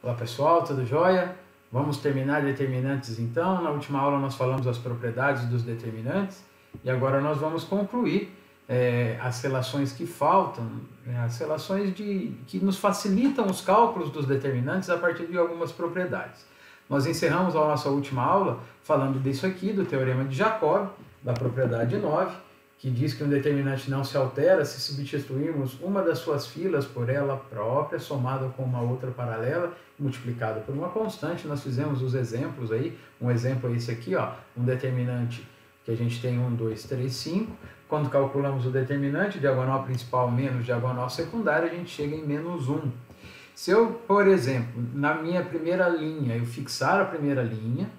Olá pessoal, tudo jóia? Vamos terminar determinantes então. Na última aula nós falamos das propriedades dos determinantes e agora nós vamos concluir as relações que faltam, as relações que nos facilitam os cálculos dos determinantes a partir de algumas propriedades. Nós encerramos a nossa última aula falando disso aqui, do Teorema de Jacobi, da propriedade 9, que diz que um determinante não se altera se substituirmos uma das suas filas por ela própria, somada com uma outra paralela, multiplicada por uma constante. Nós fizemos os exemplos aí, um exemplo é esse aqui, ó, um determinante que a gente tem 1, 2, 3, 5. Quando calculamos o determinante, diagonal principal menos diagonal secundária, a gente chega em menos 1. Se eu, por exemplo, na minha primeira linha, eu fixar a primeira linha,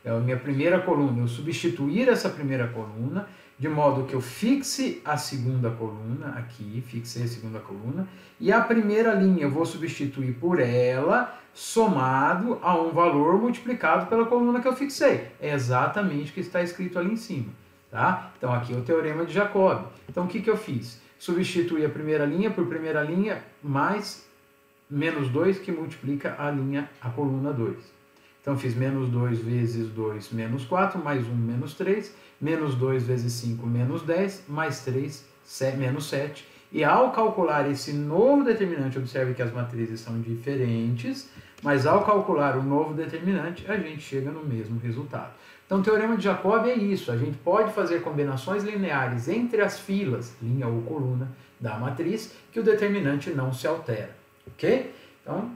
é a minha primeira coluna, eu substituir essa primeira coluna, de modo que eu fixe a segunda coluna, aqui, fixei a segunda coluna, e a primeira linha eu vou substituir por ela, somado a um valor multiplicado pela coluna que eu fixei. É exatamente o que está escrito ali em cima, tá? Então aqui é o Teorema de Jacobi. Então o que eu fiz? Substituí a primeira linha por primeira linha mais menos 2, que multiplica a coluna 2. Então, fiz menos 2 vezes 2, menos 4, mais 1, menos 3, menos 2 vezes 5, menos 10, mais 3, menos 7. E ao calcular esse novo determinante, observe que as matrizes são diferentes, mas ao calcular o novo determinante, a gente chega no mesmo resultado. Então, o Teorema de Jacobi é isso. A gente pode fazer combinações lineares entre as filas, linha ou coluna, da matriz, que o determinante não se altera. Ok? Então,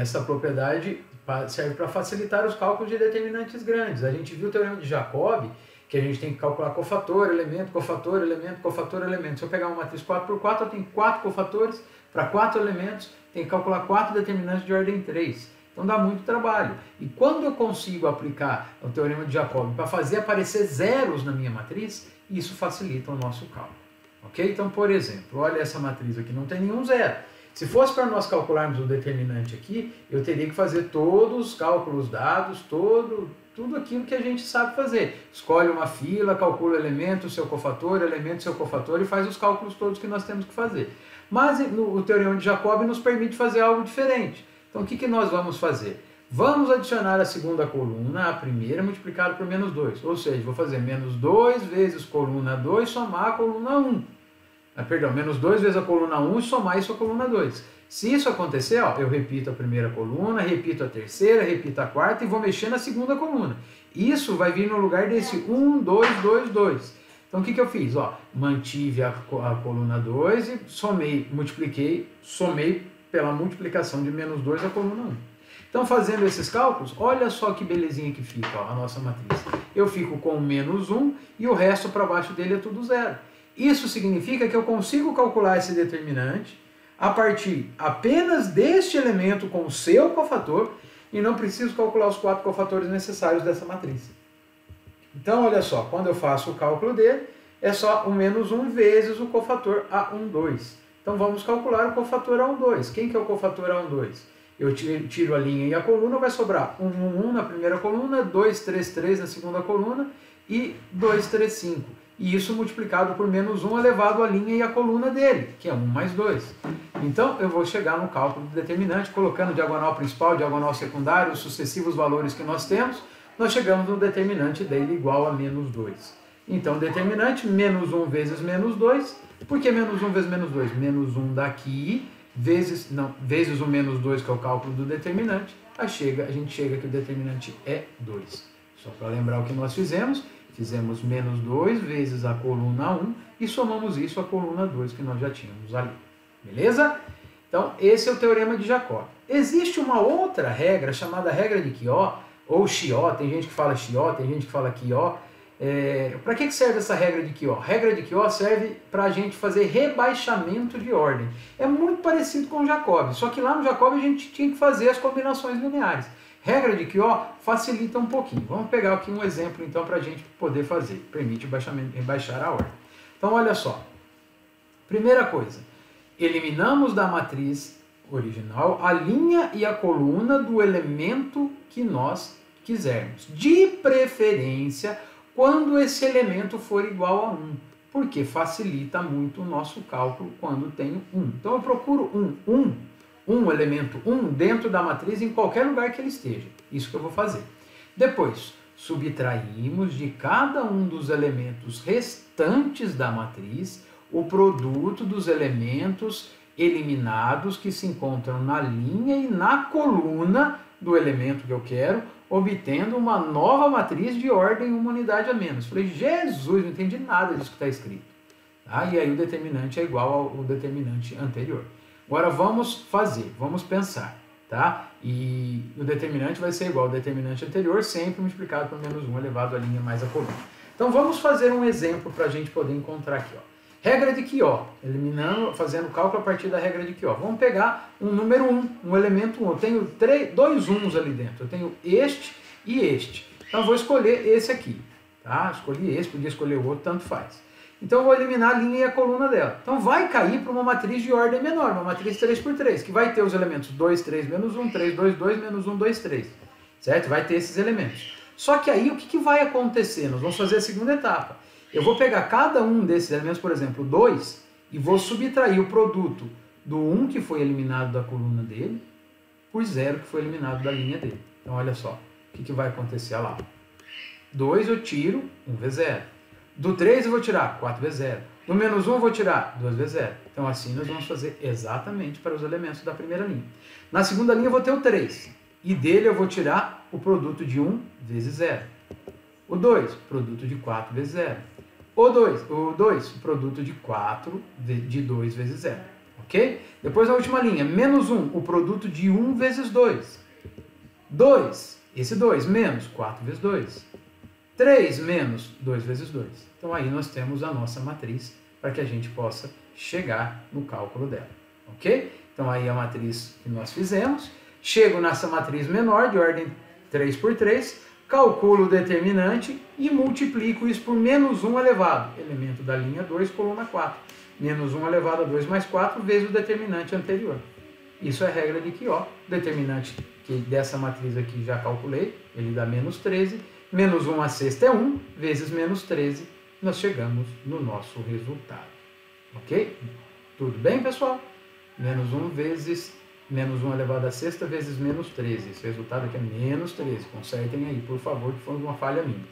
essa propriedade serve para facilitar os cálculos de determinantes grandes. A gente viu o Teorema de Jacobi, que a gente tem que calcular cofator, elemento, cofator, elemento, cofator, elemento. Se eu pegar uma matriz 4x4, eu tenho 4 cofatores para 4 elementos, tem que calcular 4 determinantes de ordem 3. Então dá muito trabalho. E quando eu consigo aplicar o Teorema de Jacobi para fazer aparecer zeros na minha matriz, isso facilita o nosso cálculo. Ok? Então, por exemplo, olha essa matriz aqui, não tem nenhum zero. Se fosse para nós calcularmos o determinante aqui, eu teria que fazer todos os cálculos dados, tudo aquilo que a gente sabe fazer. Escolhe uma fila, calcula o elemento, seu cofator, elemento, seu cofator e faz os cálculos todos que nós temos que fazer. Mas o Teorema de Jacobi nos permite fazer algo diferente. Então o que nós vamos fazer? Vamos adicionar a segunda coluna, a primeira, multiplicada por menos 2. Ou seja, vou fazer menos 2 vezes coluna 2, somar a coluna 1. Menos 2 vezes a coluna 1 e somar isso a coluna 2. Se isso acontecer, ó, eu repito a primeira coluna, repito a terceira, repito a quarta e vou mexer na segunda coluna. Isso vai vir no lugar desse 1, 2, 2, 2. Então o que eu fiz? Ó, mantive a coluna 2 e somei pela multiplicação de menos 2 a coluna 1. Então fazendo esses cálculos, olha só que belezinha que fica, ó, a nossa matriz. Eu fico com menos 1 e o resto para baixo dele é tudo zero. Isso significa que eu consigo calcular esse determinante a partir apenas deste elemento com o seu cofator e não preciso calcular os 4 cofatores necessários dessa matriz. Então, olha só, quando eu faço o cálculo dele, é só o menos 1 vezes o cofator A12. Então, vamos calcular o cofator A12. Quem que é o cofator A12? Eu tiro a linha e a coluna, vai sobrar 1, 1, 1 na primeira coluna, 2, 3, 3 na segunda coluna e 2, 3, 5. E isso multiplicado por menos 1 elevado à linha e à coluna dele, que é 1 mais 2. Então, eu vou chegar no cálculo do determinante, colocando diagonal principal, diagonal secundário, os sucessivos valores que nós temos, nós chegamos no determinante dele igual a menos 2. Então, determinante, menos 1 vezes menos 2. Por que menos 1 vezes menos 2? Menos 1 daqui, vezes o menos 2, que é o cálculo do determinante, a gente chega que o determinante é 2. Só para lembrar o que nós fizemos menos 2 vezes a coluna 1 e somamos isso à coluna 2 que nós já tínhamos ali. Beleza? Então, esse é o Teorema de Jacobi. Existe uma outra regra chamada regra de Quió, ou Chió, tem gente que fala Chió, tem gente que fala Quió. Para que serve essa regra de Quió? A regra de Quió serve para a gente fazer rebaixamento de ordem. É muito parecido com o Jacobi, só que lá no Jacobi a gente tinha que fazer as combinações lineares. Regra de Quió facilita um pouquinho. Vamos pegar aqui um exemplo, então, para a gente poder fazer. Permite rebaixar a ordem. Então, olha só. Primeira coisa, eliminamos da matriz original a linha e a coluna do elemento que nós quisermos. De preferência, quando esse elemento for igual a 1. Porque facilita muito o nosso cálculo quando tenho 1. Então, eu procuro 1. um elemento 1 dentro da matriz em qualquer lugar que ele esteja. Isso que eu vou fazer. Depois, subtraímos de cada um dos elementos restantes da matriz o produto dos elementos eliminados que se encontram na linha e na coluna do elemento que eu quero, obtendo uma nova matriz de ordem uma unidade a menos. Falei, Jesus, não entendi nada disso que está escrito. Tá? E aí o determinante é igual ao determinante anterior. Agora vamos fazer, vamos pensar. Tá? E o determinante vai ser igual ao determinante anterior, sempre multiplicado por menos 1 elevado à linha mais a coluna. Então vamos fazer um exemplo para a gente poder encontrar aqui. Ó. Regra de Chió, eliminando, fazendo cálculo a partir da regra de Chió. Vamos pegar um número 1, um elemento 1. Eu tenho dois 1s ali dentro. Eu tenho este e este. Então eu vou escolher esse aqui. Tá? Escolhi esse, podia escolher o outro, tanto faz. Então eu vou eliminar a linha e a coluna dela. Então vai cair para uma matriz de ordem menor, uma matriz 3×3, que vai ter os elementos 2, 3, menos 1, 3, 2, 2, menos 1, 2, 3. Certo? Vai ter esses elementos. Só que aí o que vai acontecer? Nós vamos fazer a segunda etapa. Eu vou pegar cada um desses elementos, por exemplo, 2, e vou subtrair o produto do 1 que foi eliminado da coluna dele, por 0 que foi eliminado da linha dele. Então olha só, o que vai acontecer? Olha lá. 2 eu tiro, 1 vezes 0. Do 3 eu vou tirar 4 vezes 0. Do menos 1 eu vou tirar 2 vezes 0. Então assim nós vamos fazer exatamente para os elementos da primeira linha. Na segunda linha eu vou ter o 3. E dele eu vou tirar o produto de 1 vezes 0. O 2, produto de 4 vezes 0. O 2, produto de 4 de 2 vezes 0. Ok? Depois a última linha, menos 1, o produto de 1 vezes 2. 2, esse 2, menos 4 vezes 2. 3 menos 2 vezes 2. Então aí nós temos a nossa matriz para que a gente possa chegar no cálculo dela. Ok? Então aí a matriz que nós fizemos. Chego nessa matriz menor de ordem 3×3, calculo o determinante e multiplico isso por menos 1 elevado, elemento da linha 2, coluna 4. Menos 1 elevado a 2 mais 4 vezes o determinante anterior. Isso é a regra de Chió. O determinante que dessa matriz aqui já calculei, ele dá menos 13. Menos 1 a sexta é 1, vezes menos 13, nós chegamos no nosso resultado. Ok? Tudo bem, pessoal? Menos 1 vezes menos 1 elevado a sexta vezes menos 13. Esse resultado aqui é menos 13. Consertem aí, por favor, que foi uma falha minha.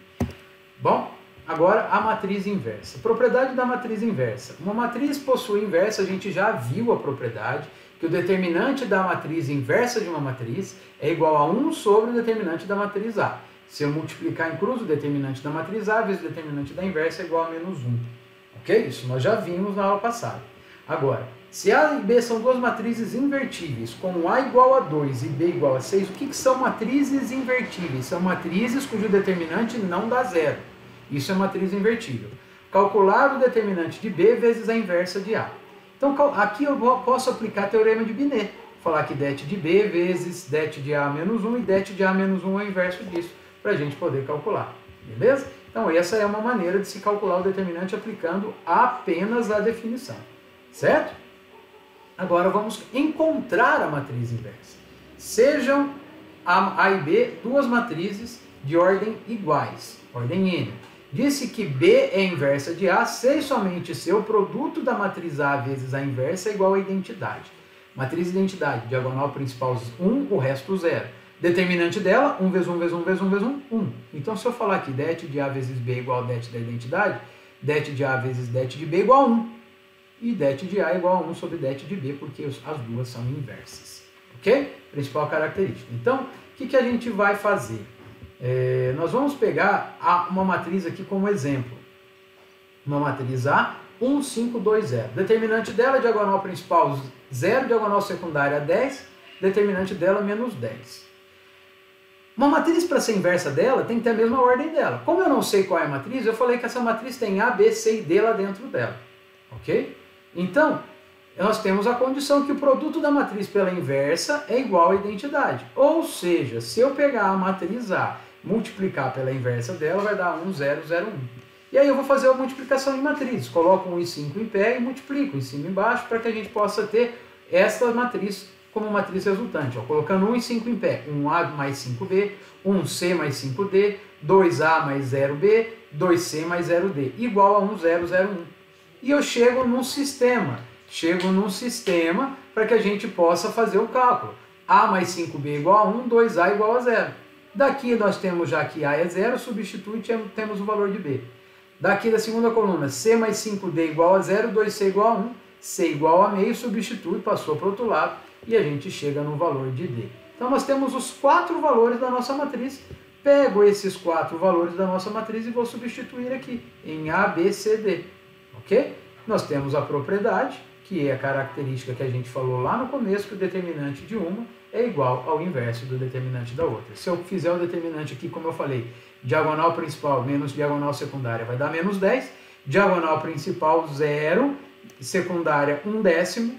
Bom, agora a matriz inversa. Propriedade da matriz inversa. Uma matriz possui inversa, a gente já viu a propriedade, que o determinante da matriz inversa de uma matriz é igual a 1 sobre o determinante da matriz A. Se eu multiplicar em cruz o determinante da matriz A vezes o determinante da inversa é igual a menos 1. Ok? Isso nós já vimos na aula passada. Agora, se A e B são duas matrizes invertíveis, com A igual a 2 e B igual a 6, o que são matrizes invertíveis? São matrizes cujo determinante não dá zero. Isso é matriz invertível. Calcular o determinante de B vezes a inversa de A. Então, aqui eu posso aplicar o teorema de Binet. Falar que det de B vezes det de A menos 1 e det de A menos 1 é o inverso disso, para a gente poder calcular. Beleza? Então, essa é uma maneira de se calcular o determinante aplicando apenas a definição. Certo? Agora vamos encontrar a matriz inversa. Sejam A e B duas matrizes de ordem iguais, ordem N. Disse que B é inversa de A se e somente se o produto da matriz A vezes a inversa é igual à identidade. Matriz identidade, diagonal principal 1, o resto 0. Determinante dela, 1 vezes 1 vezes 1 vezes 1 vezes 1, 1. Então se eu falar que det de A vezes B é igual a det da identidade, det de A vezes det de B é igual a 1. E det de A é igual a 1 sobre det de B, porque as duas são inversas. Ok? Principal característica. Então, o que a gente vai fazer? Nós vamos pegar uma matriz aqui como exemplo. Uma matriz A, 1, 5, 2, 0. Determinante dela, diagonal principal 0, diagonal secundária 10, determinante dela menos 10. Uma matriz, para ser inversa dela, tem que ter a mesma ordem dela. Como eu não sei qual é a matriz, eu falei que essa matriz tem A, B, C e D lá dentro dela. Ok? Então, nós temos a condição que o produto da matriz pela inversa é igual à identidade. Ou seja, se eu pegar a matriz A, multiplicar pela inversa dela, vai dar 1, 0, 0, 1. E aí eu vou fazer a multiplicação em matrizes. Coloco 1 e 5 em pé e multiplico em cima e embaixo para que a gente possa ter esta matriz como matriz resultante. Ó, colocando 1 e 5 em pé, 1A mais 5B, 1C mais 5D, 2A mais 0B, 2C mais 0D, igual a 1, 0, 0, 1. E eu chego num sistema para que a gente possa fazer o cálculo. A mais 5B igual a 1, 2A igual a 0. Daqui nós temos já que A é 0, substitui e temos o valor de B. Daqui da segunda coluna, C mais 5D igual a 0, 2C igual a 1, C igual a meio, substitui, passou para o outro lado e a gente chega no valor de D. Então nós temos os 4 valores da nossa matriz. Pego esses 4 valores da nossa matriz e vou substituir aqui em A, B, C, D. Ok? Nós temos a propriedade, que é a característica que a gente falou lá no começo, que o determinante de uma é igual ao inverso do determinante da outra. Se eu fizer o determinante aqui, como eu falei, diagonal principal menos diagonal secundária vai dar menos 10, diagonal principal 0, secundária 1/10,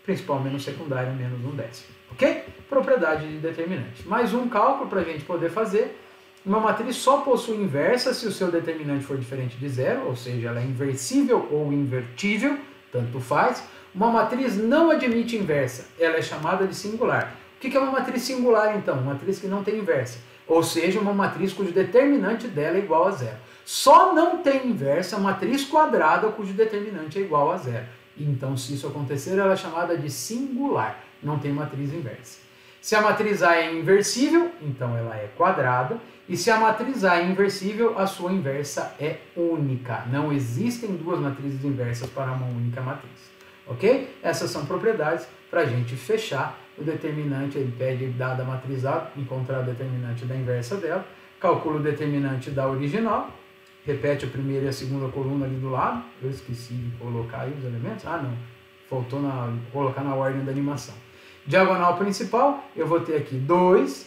principal menos secundária menos 1/10. Ok? Propriedade de determinante. Mais um cálculo para a gente poder fazer. Uma matriz só possui inversa se o seu determinante for diferente de zero, ou seja, ela é inversível ou invertível, tanto faz. Uma matriz não admite inversa, ela é chamada de singular. O que é uma matriz singular, então? Uma matriz que não tem inversa, ou seja, uma matriz cujo determinante dela é igual a zero. Só não tem inversa a matriz quadrada cujo determinante é igual a zero. Então, se isso acontecer, ela é chamada de singular, não tem matriz inversa. Se a matriz A é inversível, então ela é quadrada, e se a matriz A é inversível, a sua inversa é única. Não existem duas matrizes inversas para uma única matriz. Ok? Essas são propriedades para a gente fechar o determinante. Ele pede, dada a matriz A, encontrar o determinante da inversa dela, calcula o determinante da original, repete a primeira e a segunda coluna ali do lado. Eu esqueci de colocar aí os elementos. Ah, não. Faltou colocar na ordem da animação. Diagonal principal, eu vou ter aqui 2,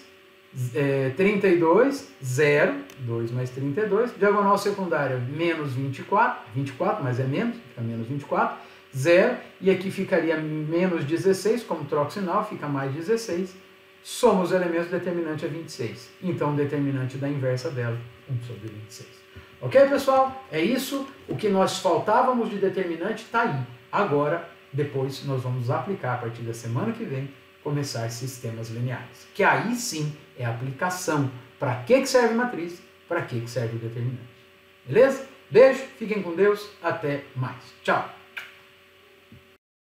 32, 0, 2 mais 32. Diagonal secundária, menos 24, 24, mas é menos, fica menos 24, 0. E aqui ficaria menos 16, como troco sinal, fica mais 16. Soma os elementos, o determinante é 26. Então, o determinante da inversa dela, 1 sobre 26. Ok, pessoal? É isso. O que nós faltávamos de determinante está aí. Agora, depois nós vamos aplicar, a partir da semana que vem, começar sistemas lineares. Que aí sim é a aplicação. Para que serve matriz? Para que serve o determinante? Beleza? Beijo, fiquem com Deus, até mais. Tchau!